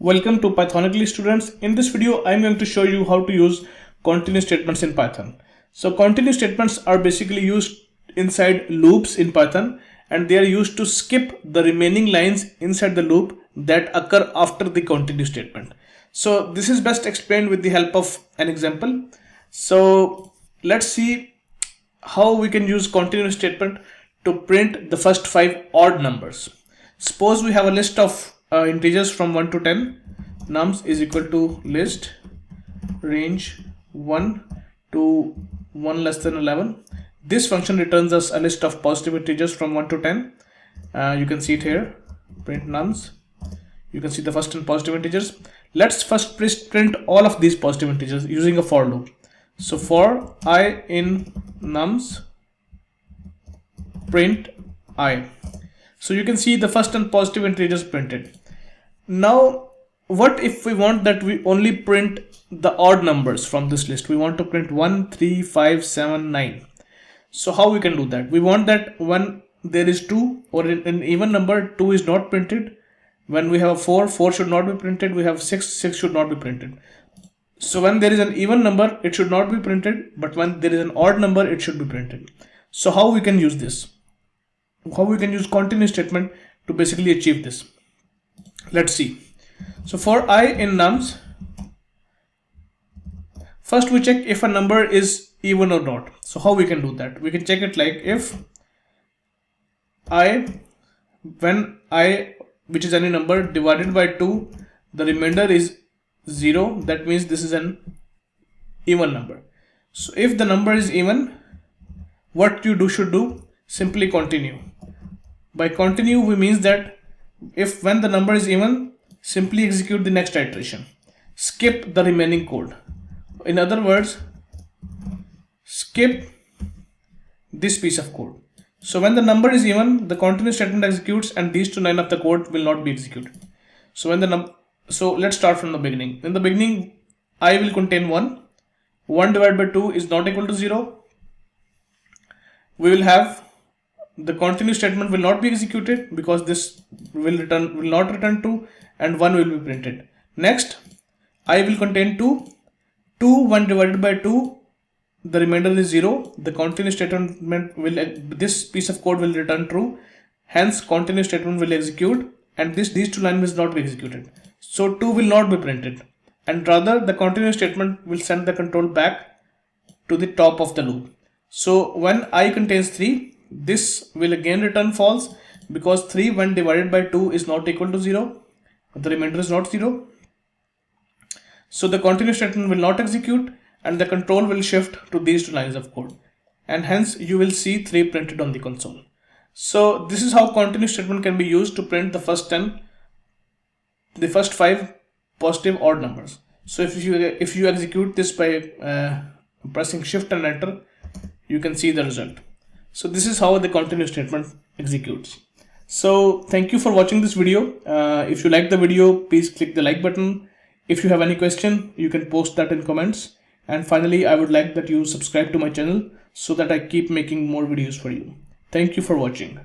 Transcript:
Welcome to Pythonically students. In this video, I'm going to show you how to use continue statements in Python. So continue statements are basically used inside loops in Python, and they are used to skip the remaining lines inside the loop that occur after the continue statement. So this is best explained with the help of an example. So let's see how we can use continue statement to print the first 5 odd numbers. Suppose we have a list of integers from 1 to 10. Nums is equal to list range 1 to 1 less than 11. This function returns us a list of positive integers from 1 to 10. You can see it here, print nums. You can see the first 10 positive integers. Let's first print all of these positive integers using a for loop. So for I in nums, print I. So you can see the first 10 positive integers printed. Now, what if we want that we only print the odd numbers from this list? We want to print 1, 3, 5, 7, 9. So how we can do that? We want that when there is 2 or an even number, 2 is not printed. When we have a 4, 4 should not be printed. We have 6, 6 should not be printed. So when there is an even number, it should not be printed. But when there is an odd number, it should be printed. So how we can use this? How we can use continue statement to basically achieve this? Let's see. So for I in nums, first we check if a number is even or not. So how we can do that? We can check it like if when I, which is any number, divided by 2, the remainder is 0, that means this is an even number. So if the number is even, what you should do? Simply continue. By continue, we means that if when the number is even, simply execute the next iteration. Skip the remaining code. In other words, skip this piece of code. So when the number is even, the continue statement executes and these 2 lines of the code will not be executed. So when so let's start from the beginning. In the beginning, I will contain 1. 1 divided by 2 is not equal to 0. We will have the continue statement will not be executed because this will not return 2 and 1 will be printed. Next, I will contain 2. 2 1 divided by 2, the remainder is 0. The continue statement will, this piece of code will return true. Hence continue statement will execute and these 2 lines will not be executed. So 2 will not be printed, and rather the continue statement will send the control back to the top of the loop. So when I contains 3, this will again return false because 3 when divided by 2 is not equal to 0. The remainder is not 0. So the continue statement will not execute and the control will shift to these 2 lines of code. And hence you will see 3 printed on the console. So this is how continue statement can be used to print the first 5 positive odd numbers. So if you execute this by pressing shift and enter, you can see the result. So this is how the continue statement executes. So thank you for watching this video. If you like the video, please click the like button. If you have any question, you can post that in comments. And finally, I would like that you subscribe to my channel so that I keep making more videos for you. Thank you for watching.